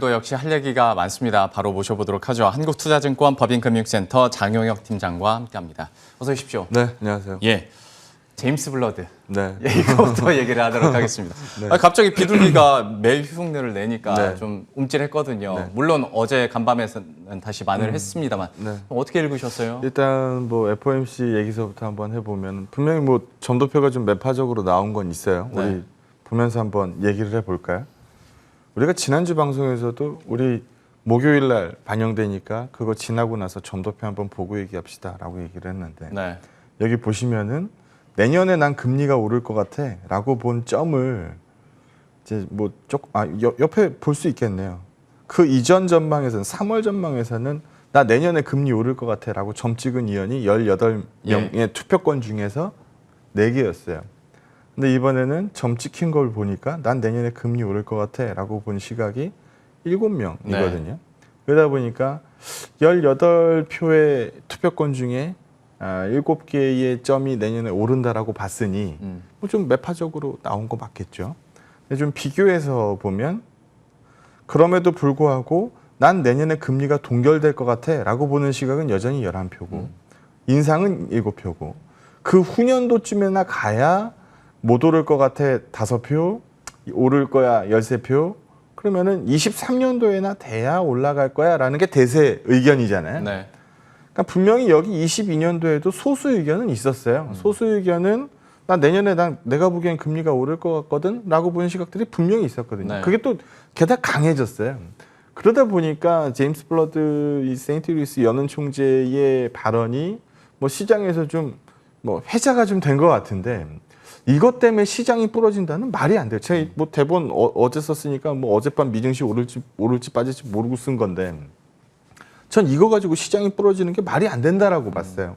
오늘도 역시 할 얘기가 많습니다. 바로 모셔보도록 하죠. 한국투자증권 법인금융센터 장용혁 팀장과 함께합니다. 어서 오십시오. 네, 안녕하세요. 예, 제임스 블러드. 네. 이거부터 얘기를 하도록 하겠습니다. 네. 갑자기 비둘기가 매일 흉내를 내니까 네. 좀 움찔했거든요. 네. 물론 어제 간밤에는 다시 만회를 했습니다만 네. 어떻게 읽으셨어요? 일단 뭐 FOMC 얘기서부터 한번 해보면 분명히 뭐 점도표가 좀 매파적으로 나온 건 있어요. 네. 우리 보면서 한번 얘기를 해볼까요? 우리가 지난주 방송에서도 우리 목요일 날 반영되니까 그거 지나고 나서 점도표 한번 보고 얘기합시다라고 얘기를 했는데 네. 여기 보시면은 내년에 난 금리가 오를 것 같아라고 본 점을 이제 뭐 옆에 볼 수 있겠네요. 그 이전 전망에서는 3월 전망에서는 나 내년에 금리 오를 것 같아라고 점 찍은 의원이 18명의 투표권 중에서 4개였어요. 근데 이번에는 점 찍힌 걸 보니까 난 내년에 금리 오를 것 같아라고 본 시각이 7명이거든요. 네. 그러다 보니까 18표의 투표권 중에 7개의 점이 내년에 오른다라고 봤으니 뭐 좀 매파적으로 나온 거 맞겠죠. 근데 좀 비교해서 보면 그럼에도 불구하고 난 내년에 금리가 동결될 것 같아라고 보는 시각은 여전히 11표고 인상은 7표고 그 후년도쯤에나 가야 못 오를 것 같아 5표, 오를 거야 13표, 그러면은 23년도에나 돼야 올라갈 거야 라는 게 대세 의견이잖아요. 네. 그러니까 분명히 여기 22년도에도 소수 의견은 있었어요. 소수 의견은 나 내년에 내가 보기엔 금리가 오를 것 같거든 라고 보는 시각들이 분명히 있었거든요. 네. 그게 또 게다가 강해졌어요. 그러다 보니까 제임스 블러드 이 세인트루이스 연은 총재의 발언이 뭐 시장에서 좀 뭐 회자가 좀 된 것 같은데 이것 때문에 시장이 부러진다는 말이 안 돼요. 제가 뭐 대본 어제 썼으니까 뭐 어젯밤 미증시 오를지 빠질지 모르고 쓴 건데 전 이거 가지고 시장이 부러지는 게 말이 안 된다라고 봤어요.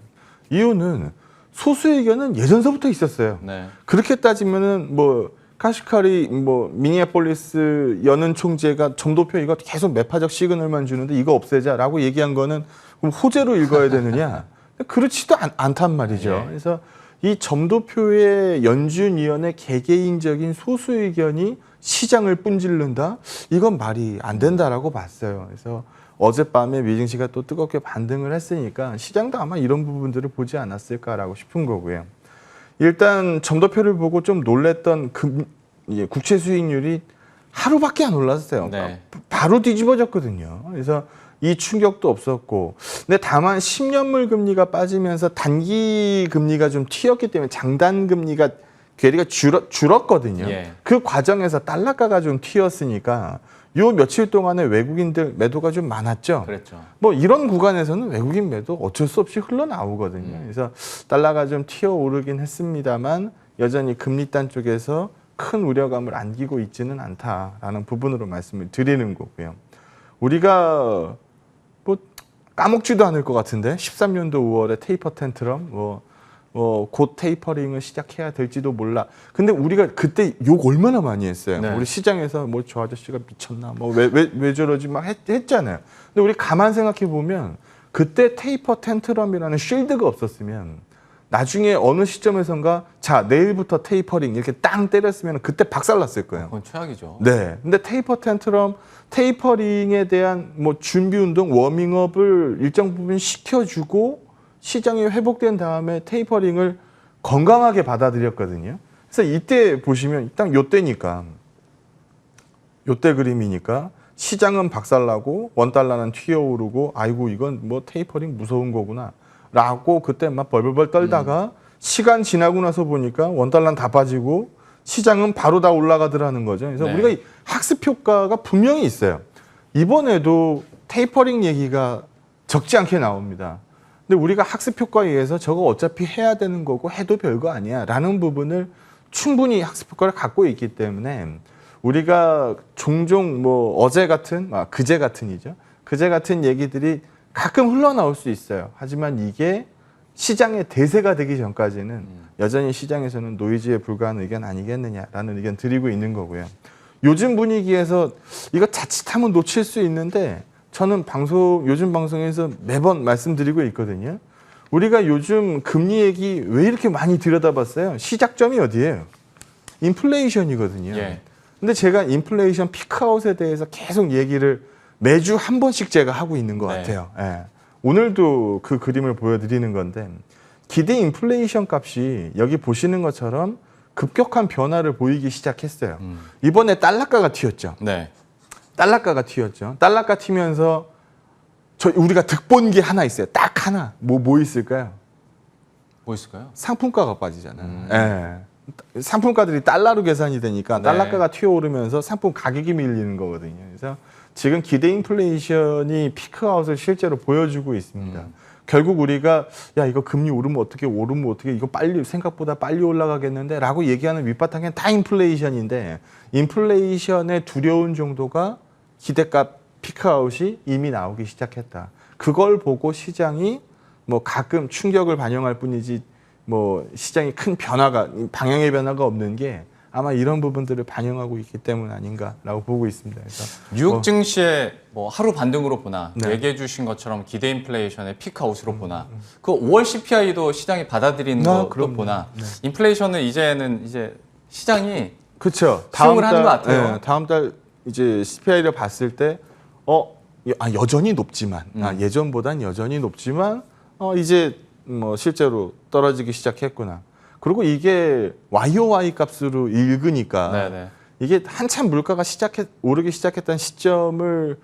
이유는 소수 의견은 예전서부터 있었어요. 네. 그렇게 따지면은 뭐 카시카리 뭐 미니애폴리스 연은 총재가 점도표 이거 계속 매파적 시그널만 주는데 이거 없애자라고 얘기한 거는 그럼 호재로 읽어야 되느냐? 그렇지도 않단 말이죠. 예. 그래서 이 점도표의 연준 위원의 개개인적인 소수 의견이 시장을 뿜질른다? 이건 말이 안 된다라고 봤어요. 그래서 어젯밤에 미증시가 또 뜨겁게 반등을 했으니까 시장도 아마 이런 부분들을 보지 않았을까라고 싶은 거고요. 일단 점도표를 보고 좀 놀랬던 국채 수익률이 하루밖에 안 올랐어요. 네. 바로 뒤집어졌거든요. 그래서 이 충격도 없었고, 근데 다만 10년물 금리가 빠지면서 단기 금리가 좀 튀었기 때문에 장단 금리가 괴리가 줄었거든요. 예. 그 과정에서 달러가가 좀 튀었으니까 요 며칠 동안에 외국인들 매도가 좀 많았죠. 그랬죠. 뭐 이런 구간에서는 외국인 매도 어쩔 수 없이 흘러나오거든요. 그래서 달러가 좀 튀어오르긴 했습니다만 여전히 금리단 쪽에서 큰 우려감을 안기고 있지는 않다라는 부분으로 말씀을 드리는 거고요. 우리가 뭐 까먹지도 않을 것 같은데 13년도 5월에 테이퍼 텐트럼 곧 테이퍼링을 시작해야 될지도 몰라. 근데 우리가 그때 욕 얼마나 많이 했어요. 네. 우리 시장에서 뭐 저 아저씨가 미쳤나, 뭐 왜 저러지 막 했잖아요. 근데 우리 가만 생각해 보면 그때 테이퍼 텐트럼이라는 쉴드가 없었으면 나중에 어느 시점에선가 자 내일부터 테이퍼링 이렇게 땅 때렸으면 그때 박살났을 거예요. 그건 최악이죠. 네. 근데 테이퍼 텐트럼, 테이퍼링에 대한 뭐 준비 운동, 워밍업을 일정 부분 시켜주고 시장이 회복된 다음에 테이퍼링을 건강하게 받아들였거든요. 그래서 이때 보시면 딱 요때니까 요때 그림이니까 시장은 박살나고 원달러는 튀어오르고 아이고 이건 뭐 테이퍼링 무서운 거구나 라고 그때 막 벌벌벌 떨다가 시간 지나고 나서 보니까 원달러는 다 빠지고 시장은 바로 다 올라가더라는 거죠. 그래서 네. 우리가 이 학습 효과가 분명히 있어요. 이번에도 테이퍼링 얘기가 적지 않게 나옵니다. 근데 우리가 학습 효과에 의해서 저거 어차피 해야 되는 거고 해도 별거 아니야 라는 부분을 충분히 학습 효과를 갖고 있기 때문에 우리가 종종 뭐 어제 같은, 그제 같은이죠. 그제 같은 얘기들이 가끔 흘러나올 수 있어요. 하지만 이게 시장의 대세가 되기 전까지는 여전히 시장에서는 노이즈에 불과한 의견 아니겠느냐라는 의견 드리고 있는 거고요. 요즘 분위기에서 이거 자칫하면 놓칠 수 있는데 저는 요즘 방송에서 매번 말씀드리고 있거든요. 우리가 요즘 금리 얘기 왜 이렇게 많이 들여다봤어요? 시작점이 어디예요? 인플레이션이거든요. 예. 근데 제가 인플레이션 피크아웃에 대해서 계속 얘기를 매주 한 번씩 제가 하고 있는 것 네. 같아요. 예. 오늘도 그 그림을 보여드리는 건데 기대 인플레이션 값이 여기 보시는 것처럼 급격한 변화를 보이기 시작했어요. 이번에 달러가가 튀었죠. 네. 달러가가 튀었죠. 달러가 튀면서 우리가 득본 게 하나 있어요. 딱 하나. 뭐 있을까요? 뭐 있을까요? 상품가가 빠지잖아요. 예. 상품가들이 달러로 계산이 되니까 네. 달러가가 튀어오르면서 상품 가격이 밀리는 거거든요. 그래서 지금 기대 인플레이션이 피크아웃을 실제로 보여주고 있습니다. 결국 우리가 야 이거 금리 오르면 어떻게 이거 빨리 생각보다 빨리 올라가겠는데라고 얘기하는 밑바탕엔 다 인플레이션인데 인플레이션의 두려운 정도가 기대값 피크아웃이 이미 나오기 시작했다. 그걸 보고 시장이 뭐 가끔 충격을 반영할 뿐이지 뭐 시장이 큰 변화가 방향의 변화가 없는 게 아마 이런 부분들을 반영하고 있기 때문 아닌가라고 보고 있습니다. 그래서 뉴욕 증시의 뭐 하루 반등으로 보나 네. 얘기해 주신 것처럼 기대 인플레이션의 피크아웃으로 보나 그 5월 CPI도 시장이 받아들이는 것도 그럼요. 보나 네. 인플레이션은 이제 시장이 그렇죠. 수용을 하는 것 같아요. 다음 달 이제 CPI를 봤을 때 여전히 높지만 예전보단 여전히 높지만 이제 뭐 실제로 떨어지기 시작했구나. 그리고 이게 YOY 값으로 읽으니까 네네. 이게 한참 물가가 오르기 시작했던 시점을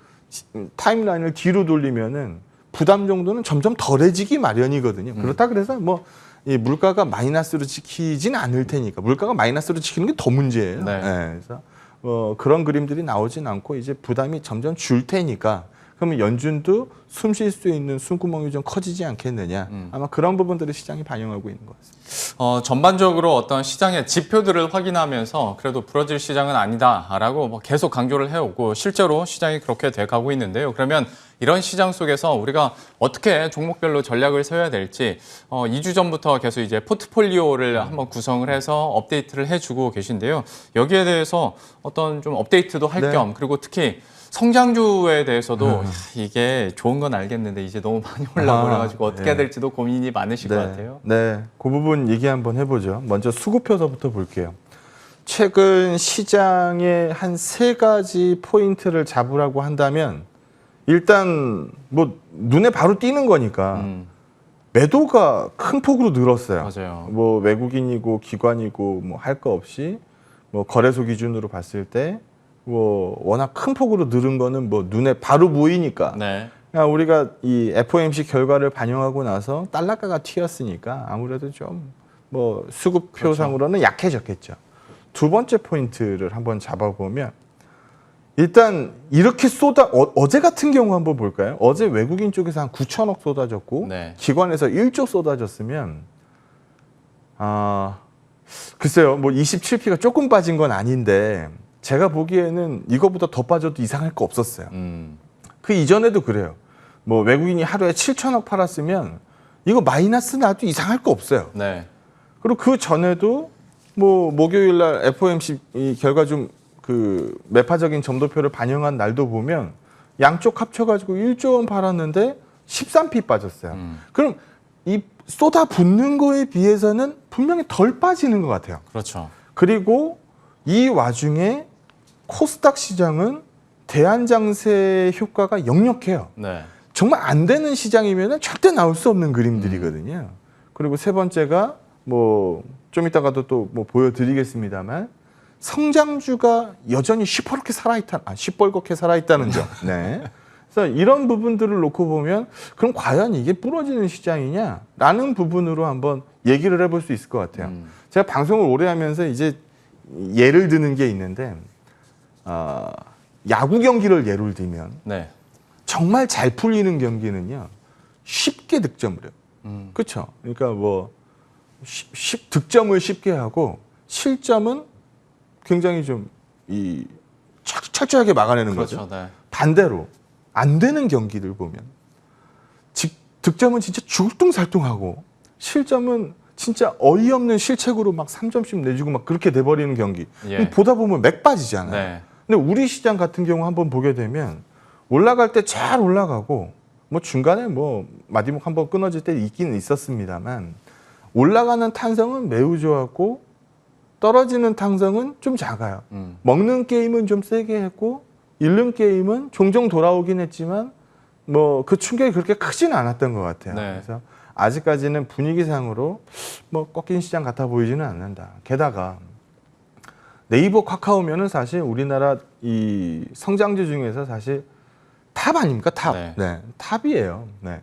타임라인을 뒤로 돌리면은 부담 정도는 점점 덜해지기 마련이거든요. 그렇다 그래서 뭐 이 물가가 마이너스로 지키진 않을 테니까 물가가 마이너스로 지키는 게 더 문제예요. 네. 그래서 그런 그림들이 나오진 않고 이제 부담이 점점 줄 테니까 그러면 연준도 숨 쉴 수 있는 숨구멍이 좀 커지지 않겠느냐. 아마 그런 부분들을 시장이 반영하고 있는 것 같습니다. 전반적으로 어떤 시장의 지표들을 확인하면서 그래도 부러질 시장은 아니다라고 뭐 계속 강조를 해오고 실제로 시장이 그렇게 돼가고 있는데요. 그러면 이런 시장 속에서 우리가 어떻게 종목별로 전략을 세워야 될지 2주 전부터 계속 이제 포트폴리오를 한번 구성을 해서 업데이트를 해주고 계신데요. 여기에 대해서 어떤 좀 업데이트도 할 네. 겸 그리고 특히 성장주에 대해서도 이게 좋은 건 알겠는데 이제 너무 많이 올라버려가지고 어떻게 해야 될지도 고민이 많으실 것 같아요. 네, 그 부분 얘기 한번 해보죠. 먼저 수급표서부터 볼게요. 최근 시장의 한 3가지 포인트를 잡으라고 한다면 일단 뭐 눈에 바로 띄는 거니까 매도가 큰 폭으로 늘었어요. 맞아요. 뭐 외국인이고 기관이고 뭐 할 거 없이 뭐 거래소 기준으로 봤을 때 뭐 워낙 큰 폭으로 늘은 거는 뭐 눈에 바로 보이니까. 네. 그러니까 우리가 이 FOMC 결과를 반영하고 나서 달러가가 튀었으니까 아무래도 좀 뭐 수급표상으로는 약해졌겠죠. 두 번째 포인트를 한번 잡아보면 일단 이렇게 어제 같은 경우 한번 볼까요? 어제 외국인 쪽에서 한 9천억 쏟아졌고 네. 기관에서 1조 쏟아졌으면 글쎄요. 뭐 27P가 조금 빠진 건 아닌데 제가 보기에는 이거보다 더 빠져도 이상할 거 없었어요. 그 이전에도 그래요. 뭐 외국인이 하루에 7천억 팔았으면 이거 마이너스 나도 이상할 거 없어요. 네. 그리고 그 전에도 뭐 목요일 날 FOMC 이 결과 좀 그 매파적인 점도표를 반영한 날도 보면 양쪽 합쳐가지고 1조 원 팔았는데 13P 빠졌어요. 그럼 이 쏟아붓는 거에 비해서는 분명히 덜 빠지는 것 같아요. 그렇죠. 그리고 이 와중에 코스닥 시장은 대안장세 효과가 역력해요. 네. 정말 안 되는 시장이면 절대 나올 수 없는 그림들이거든요. 그리고 세 번째가 뭐 좀 이따가도 또 뭐 보여드리겠습니다만 성장주가 여전히 시뻘겋게 살아있다는 점. 네. 그래서 이런 부분들을 놓고 보면 그럼 과연 이게 부러지는 시장이냐라는 부분으로 한번 얘기를 해볼 수 있을 것 같아요. 제가 방송을 오래 하면서 이제 예를 드는 게 있는데 야구 경기를 예를 들면 네. 정말 잘 풀리는 경기는요 쉽게 득점을 해요. 그렇죠. 그러니까 뭐 득점을 쉽게 하고 실점은 굉장히 좀 철저하게 막아내는 그렇죠. 거죠. 네. 반대로 안 되는 경기들 보면 득점은 진짜 죽을뚱살뚱하고 실점은 진짜 어이없는 실책으로 막 3점씩 내주고 막 그렇게 돼버리는 경기. 예. 보다 보면 맥 빠지잖아요. 네. 근데 우리 시장 같은 경우 한번 보게 되면 올라갈 때 잘 올라가고 뭐 중간에 뭐 마디목 한번 끊어질 때 있기는 있었습니다만 올라가는 탄성은 매우 좋았고 떨어지는 탄성은 좀 작아요. 먹는 게임은 좀 세게 했고 잃는 게임은 종종 돌아오긴 했지만 뭐 그 충격이 그렇게 크지는 않았던 것 같아요. 네. 그래서 아직까지는 분위기상으로 뭐 꺾인 시장 같아 보이지는 않는다. 게다가 네이버 카카오면은 사실 우리나라 이 성장주 중에서 사실 탑 아닙니까? 탑. 네. 네. 탑이에요. 네.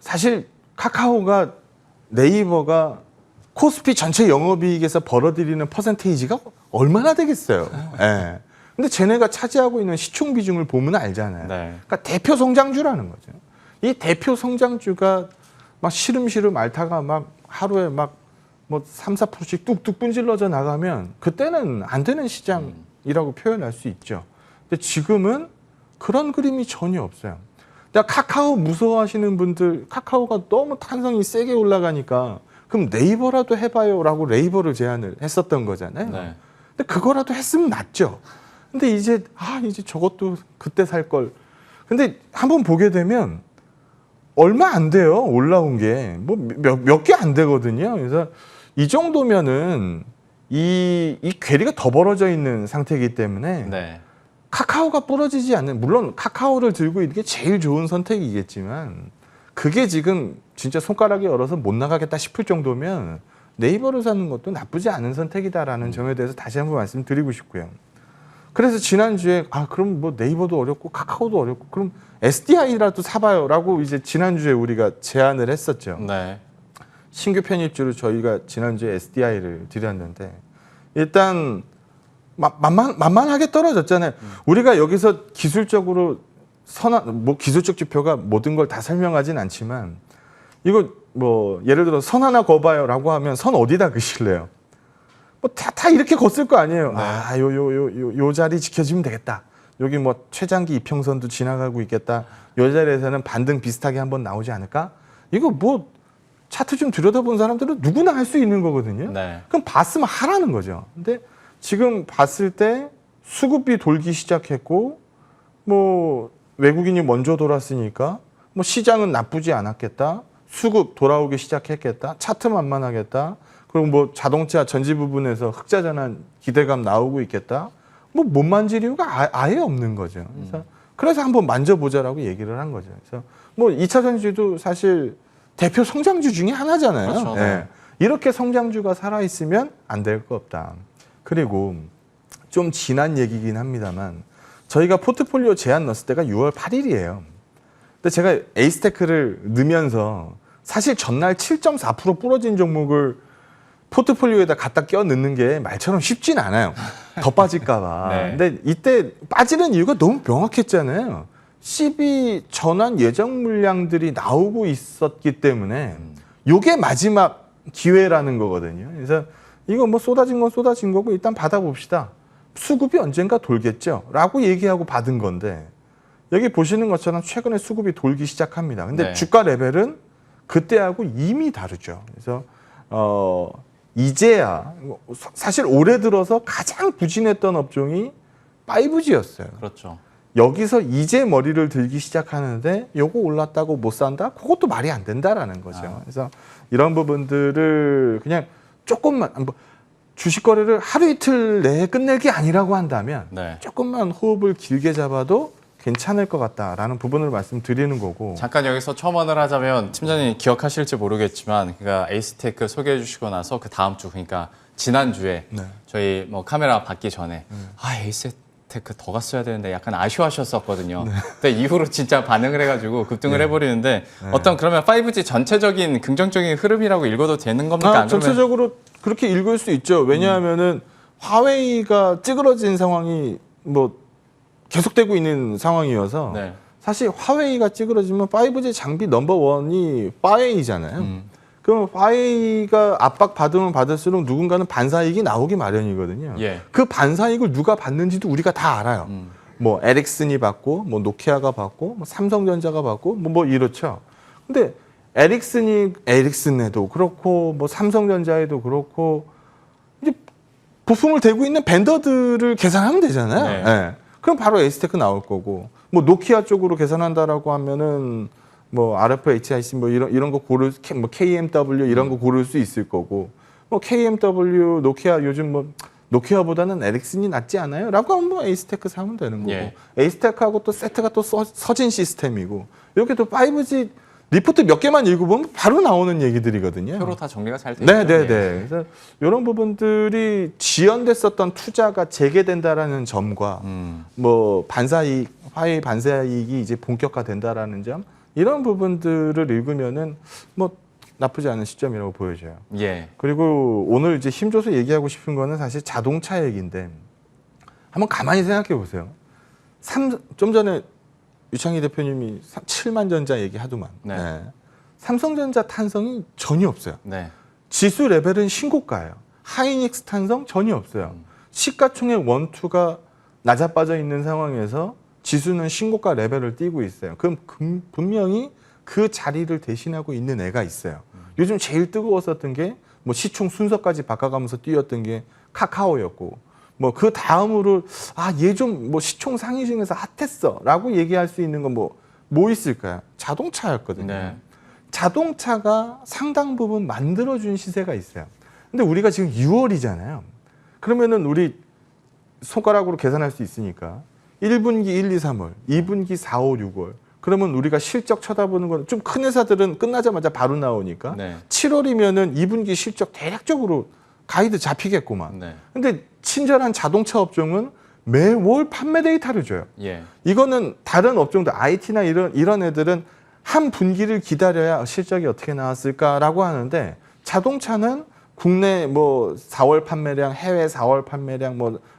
사실 카카오가 네이버가 코스피 전체 영업이익에서 벌어들이는 퍼센테이지가 얼마나 되겠어요. 네. 근데 쟤네가 차지하고 있는 시총 비중을 보면 알잖아요. 네. 그러니까 대표 성장주라는 거죠. 이 대표 성장주가 막 시름시름 앓다가 막 하루에 막 뭐 3, 4%씩 뚝뚝 분질러져 나가면 그때는 안 되는 시장이라고 표현할 수 있죠. 근데 지금은 그런 그림이 전혀 없어요. 그러니까 카카오 무서워하시는 분들, 카카오가 너무 탄성이 세게 올라가니까 그럼 네이버라도 해봐요라고 네이버를 제안을 했었던 거잖아요. 네. 근데 그거라도 했으면 낫죠. 근데 이제 이제 저것도 그때 살 걸. 근데 한번 보게 되면 얼마 안 돼요. 올라온 게 뭐 몇 개 안 되거든요. 그래서 이 정도면은 이 괴리가 더 벌어져 있는 상태이기 때문에 네. 카카오가 부러지지 않는, 물론 카카오를 들고 있는 게 제일 좋은 선택이겠지만 그게 지금 진짜 손가락이 얼어서 못 나가겠다 싶을 정도면 네이버를 사는 것도 나쁘지 않은 선택이다라는 점에 대해서 다시 한번 말씀드리고 싶고요. 그래서 지난주에 그럼 뭐 네이버도 어렵고 카카오도 어렵고 그럼 SDI라도 사봐요라고 이제 지난주에 우리가 제안을 했었죠. 네. 신규 편입주로 저희가 지난주에 SDI를 드렸는데 일단 만만하게 떨어졌잖아요. 우리가 여기서 기술적으로 뭐 기술적 지표가 모든 걸 다 설명하진 않지만 이거 뭐 예를 들어 선 하나 거봐요라고 하면 선 어디다 그실래요? 뭐 다 이렇게 걷을 거 아니에요. 네. 요 자리 지켜주면 되겠다. 여기 뭐 최장기 이평선도 지나가고 있겠다. 요 자리에서는 반등 비슷하게 한번 나오지 않을까? 이거 뭐 차트 좀 들여다본 사람들은 누구나 할 수 있는 거거든요. 네. 그럼 봤으면 하라는 거죠. 근데 지금 봤을 때 수급이 돌기 시작했고 뭐 외국인이 먼저 돌았으니까 뭐 시장은 나쁘지 않았겠다. 수급 돌아오기 시작했겠다. 차트 만만하겠다. 그리고 뭐 자동차 전지 부분에서 흑자 전환 기대감 나오고 있겠다. 뭐 못 만질 이유가 아예 없는 거죠. 그래서 한번 만져보자라고 얘기를 한 거죠. 그래서 뭐 2차 전지도 사실 대표 성장주 중에 하나잖아요. 그렇죠, 네. 네. 이렇게 성장주가 살아있으면 안 될 거 없다. 그리고 좀 지난 얘기긴 합니다만 저희가 포트폴리오 제안 넣었을 때가 6월 8일이에요. 근데 제가 에이스테크를 넣으면서 사실 전날 7.4% 부러진 종목을 포트폴리오에다 갖다 껴 넣는 게 말처럼 쉽진 않아요. 더 빠질까 봐. 네. 근데 이때 빠지는 이유가 너무 명확했잖아요. CB 전환 예정 물량들이 나오고 있었기 때문에 이게 마지막 기회라는 거거든요. 그래서 이거 뭐 쏟아진 건 쏟아진 거고 일단 받아봅시다. 수급이 언젠가 돌겠죠. 라고 얘기하고 받은 건데 여기 보시는 것처럼 최근에 수급이 돌기 시작합니다. 근데 네. 주가 주가 레벨은 그때하고 이미 다르죠. 그래서 이제야 사실 올해 들어서 가장 부진했던 업종이 5G였어요. 그렇죠. 여기서 이제 머리를 들기 시작하는데 요거 올랐다고 못 산다? 그것도 말이 안 된다라는 거죠. 그래서 이런 부분들을 그냥 조금만 주식 거래를 하루 이틀 내에 끝낼 게 아니라고 한다면 네. 조금만 호흡을 길게 잡아도 괜찮을 것 같다라는 부분을 말씀드리는 거고. 잠깐 여기서 첨언을 하자면 팀장님 기억하실지 모르겠지만 그러니까 에이스테크 소개해 주시고 나서 그 다음 주 그러니까 지난주에 네. 저희 뭐 카메라 받기 전에 에이스테크 더 갔어야 되는데 약간 아쉬워하셨었거든요. 근데 이후로 진짜 반응을 해가지고 급등을 해버리는데 어떤 그러면 5G 전체적인 긍정적인 흐름이라고 읽어도 되는 겁니까? 안 그러면- 전체적으로 그렇게 읽을 수 있죠. 왜냐하면은 화웨이가 찌그러진 상황이 뭐 계속되고 있는 상황이어서 네. 사실 화웨이가 찌그러지면 5G 장비 넘버원이 화웨이잖아요. 그럼 화웨이가 압박받으면 받을수록 누군가는 반사이익이 나오기 마련이거든요. 예. 그 반사이익을 누가 받는지도 우리가 다 알아요. 뭐 에릭슨이 받고 뭐 노키아가 받고 뭐 삼성전자가 받고 뭐 이렇죠. 근데 에릭슨에도 그렇고 뭐 삼성전자에도 그렇고 이제 부품을 대고 있는 벤더들을 계산하면 되잖아요. 네. 예. 그럼 바로 에이스테크 나올 거고 뭐 노키아 쪽으로 계산한다라고 하면은 뭐 RF, HIC 뭐 이런 거 고를 뭐 KMW 이런 거 고를 수 있을 거고 뭐 KMW, 노키아 요즘 뭐 노키아보다는 에릭슨이 낫지 않아요? 라고 하면 뭐 에이스테크 사면 되는 거고 예. 에이스테크하고 또 세트가 또 서진 시스템이고 이렇게 또 5G 리포트 몇 개만 읽어보면 바로 나오는 얘기들이거든요. 표로 다 정리가 잘 돼 있죠. 네네네. 예. 그래서 이런 부분들이 지연됐었던 투자가 재개된다라는 점과 뭐 반사이익, 화해 반사이익이 이제 본격화된다라는 점 이런 부분들을 읽으면은 뭐 나쁘지 않은 시점이라고 보여져요. 예. 그리고 오늘 이제 힘줘서 얘기하고 싶은 거는 사실 자동차 얘기인데 한번 가만히 생각해 보세요. 좀 전에 유창희 대표님이 7만 전자 얘기하더만. 네. 네. 삼성전자 탄성이 전혀 없어요. 네. 지수 레벨은 신고가예요. 하이닉스 탄성 전혀 없어요. 시가총액 원투가 낮아빠져 있는 상황에서 지수는 신고가 레벨을 띄고 있어요. 그럼 분명히 그 자리를 대신하고 있는 애가 있어요. 요즘 제일 뜨거웠었던 게 뭐 시총 순서까지 바꿔가면서 뛰었던 게 카카오였고 뭐 그 다음으로 얘 좀 뭐 시총 상위 중에서 핫했어라고 얘기할 수 있는 건 뭐 있을까요? 자동차였거든요. 네. 자동차가 상당 부분 만들어준 시세가 있어요. 근데 우리가 지금 6월이잖아요. 그러면은 우리 손가락으로 계산할 수 있으니까 1분기 1, 2, 3월, 2분기 4, 5, 6월. 그러면 우리가 실적 쳐다보는 건 좀 큰 회사들은 끝나자마자 바로 나오니까 네. 7월이면은 2분기 실적 대략적으로 가이드 잡히겠구만. 네. 근데 친절한 자동차 업종은 매월 판매 데이터를 줘요. 예. 이거는 다른 업종들 IT나 이런 애들은 한 분기를 기다려야 실적이 어떻게 나왔을까라고 하는데 자동차는 국내 뭐 4월 판매량, 해외 4월 판매량,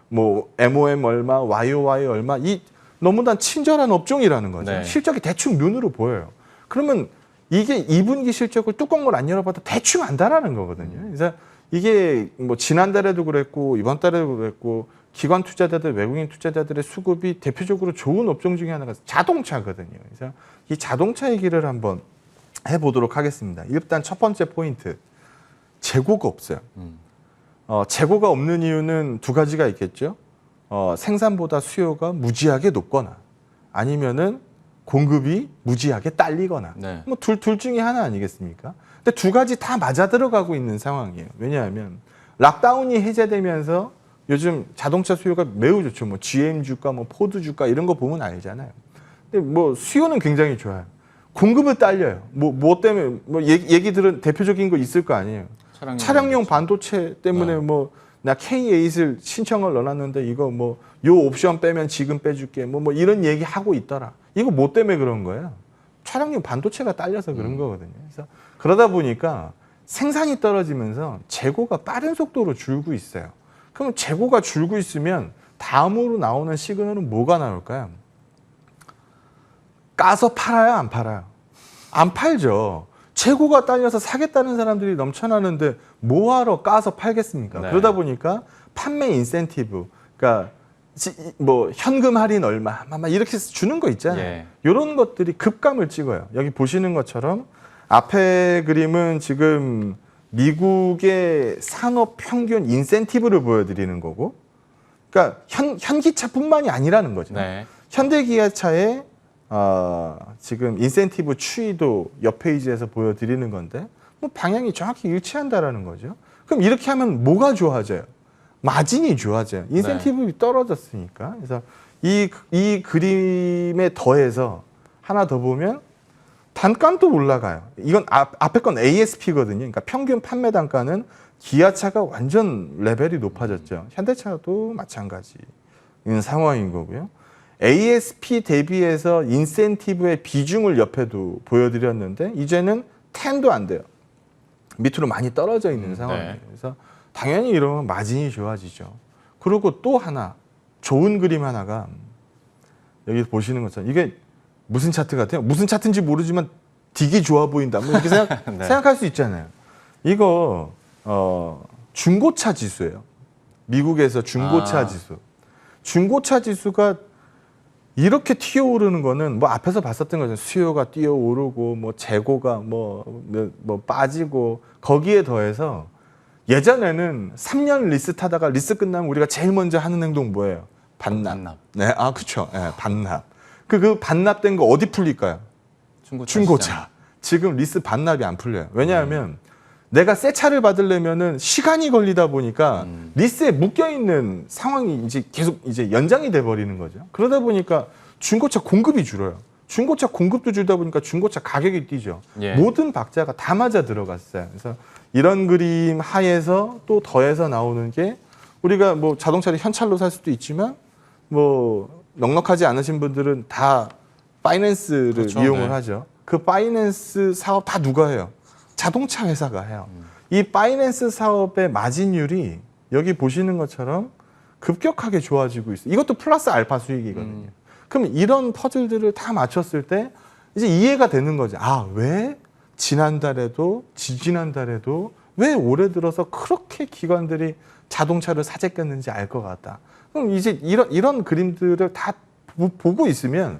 뭐 MOM 얼마, YOY 얼마 이 너무나 친절한 업종이라는 거죠. 네. 실적이 대충 눈으로 보여요. 그러면 이게 2분기 실적을 뚜껑을 안 열어봐도 대충 안다라는 거거든요. 그래서 이게 뭐 지난달에도 그랬고 이번 달에도 그랬고 기관 투자자들, 외국인 투자자들의 수급이 대표적으로 좋은 업종 중에 하나가 자동차거든요. 그래서 이 자동차 얘기를 한번 해보도록 하겠습니다. 일단 첫 번째 포인트, 재고가 없어요. 재고가 없는 이유는 두 가지가 있겠죠. 생산보다 수요가 무지하게 높거나 아니면은 공급이 무지하게 딸리거나 네. 뭐 둘 중에 하나 아니겠습니까? 근데 두 가지 다 맞아 들어가고 있는 상황이에요. 왜냐하면 락다운이 해제되면서 요즘 자동차 수요가 매우 좋죠. 뭐 GM 주가, 뭐 포드 주가 이런 거 보면 알잖아요. 근데 뭐 수요는 굉장히 좋아요. 공급은 딸려요. 뭐 때문에 뭐 얘기들은 대표적인 거 있을 거 아니에요. 차량용 반도체 때문에 뭐 나 K8을 신청을 넣어놨는데 이거 뭐 요 옵션 빼면 지금 빼줄게 뭐 이런 얘기 하고 있더라. 이거 뭐 때문에 그런 거예요? 차량용 반도체가 딸려서 그런 거거든요. 그래서 그러다 보니까 생산이 떨어지면서 재고가 빠른 속도로 줄고 있어요. 그럼 재고가 줄고 있으면 다음으로 나오는 시그널은 뭐가 나올까요? 까서 팔아요, 안 팔아요? 안 팔죠. 재고가 딸려서 사겠다는 사람들이 넘쳐나는데 뭐하러 까서 팔겠습니까? 네. 그러다 보니까 판매 인센티브, 그러니까 뭐 현금 할인 얼마, 막 이렇게 해서 주는 거 있잖아요. 예. 이런 것들이 급감을 찍어요. 여기 보시는 것처럼 앞에 그림은 지금 미국의 산업 평균 인센티브를 보여드리는 거고, 그러니까 현기차뿐만이 아니라는 거죠. 네. 현대기아차의 지금 인센티브 추이도 옆 페이지에서 보여드리는 건데 뭐 방향이 정확히 일치한다라는 거죠. 그럼 이렇게 하면 뭐가 좋아져요? 마진이 좋아져요. 인센티브가 떨어졌으니까. 그래서 이 그림에 더해서 하나 더 보면 단가도 올라가요. 이건 앞에 건 ASP거든요. 그러니까 평균 판매 단가는 기아차가 완전 레벨이 높아졌죠. 현대차도 마찬가지인 상황인 거고요. ASP 대비해서 인센티브의 비중을 옆에도 보여드렸는데 이제는 10도 안 돼요. 밑으로 많이 떨어져 있는 상황이에요. 네. 그래서 당연히 이러면 마진이 좋아지죠. 그리고 또 하나 좋은 그림 하나가 여기 보시는 것처럼 이게 무슨 차트 같아요? 무슨 차트인지 모르지만 되게 좋아 보인다. 뭐 이렇게 네. 생각할 수 있잖아요. 이거 중고차 지수예요. 미국에서 중고차 지수. 중고차 지수가 이렇게 튀어오르는 거는 뭐 앞에서 봤었던 거죠. 수요가 뛰어오르고 뭐 재고가 뭐 빠지고 거기에 더해서 예전에는 3년 리스 타다가 리스 끝나면 우리가 제일 먼저 하는 행동 뭐예요? 반납. 네, 그렇죠. 네, 반납. 그 반납된 거 어디 풀릴까요? 중고차. 지금 리스 반납이 안 풀려요. 왜냐하면 내가 새 차를 받으려면은 시간이 걸리다 보니까 리스에 묶여 있는 상황이 이제 계속 이제 연장이 돼 버리는 거죠. 그러다 보니까 중고차 공급이 줄어요. 중고차 공급도 줄다 보니까 중고차 가격이 뛰죠. 예. 모든 박자가 다 맞아 들어갔어요. 그래서 이런 그림 하에서 또 더해서 나오는 게 우리가 뭐 자동차를 현찰로 살 수도 있지만 뭐 넉넉하지 않으신 분들은 다 파이낸스를 그렇죠. 이용을 네. 하죠. 그 파이낸스 사업 다 누가 해요? 자동차 회사가 해요. 이 파이낸스 사업의 마진율이 여기 보시는 것처럼 급격하게 좋아지고 있어요. 이것도 플러스 알파 수익이거든요. 그럼 이런 퍼즐들을 다 맞췄을 때 이제 이해가 되는 거죠. 아, 왜 지난달에도 지지난달에도 왜 올해 들어서 그렇게 기관들이 자동차를 사재꼈는지 알 것 같다. 그럼 이제 이런 그림들을 다 보고 있으면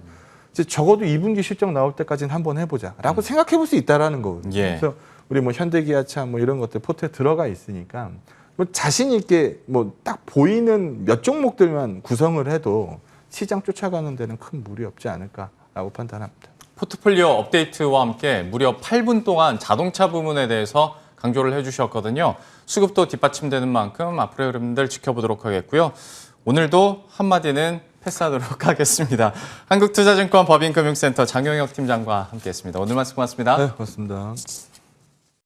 이제 적어도 2분기 실적 나올 때까지는 한번 해보자라고 생각해 볼 수 있다라는 거거든요. 예. 그래서 우리 뭐 현대기아차 뭐 이런 것들 포트에 들어가 있으니까 뭐 자신 있게 뭐 딱 보이는 몇 종목들만 구성을 해도 시장 쫓아가는 데는 큰 무리 없지 않을까라고 판단합니다. 포트폴리오 업데이트와 함께 무려 8분 동안 자동차 부문에 대해서 강조를 해주셨거든요. 수급도 뒷받침되는 만큼 앞으로의 흐름들 지켜보도록 하겠고요. 오늘도 한마디는 패스하도록 하겠습니다. 한국투자증권 법인금융센터 장영혁 팀장과 함께했습니다. 오늘 말씀 고맙습니다. 네, 고맙습니다.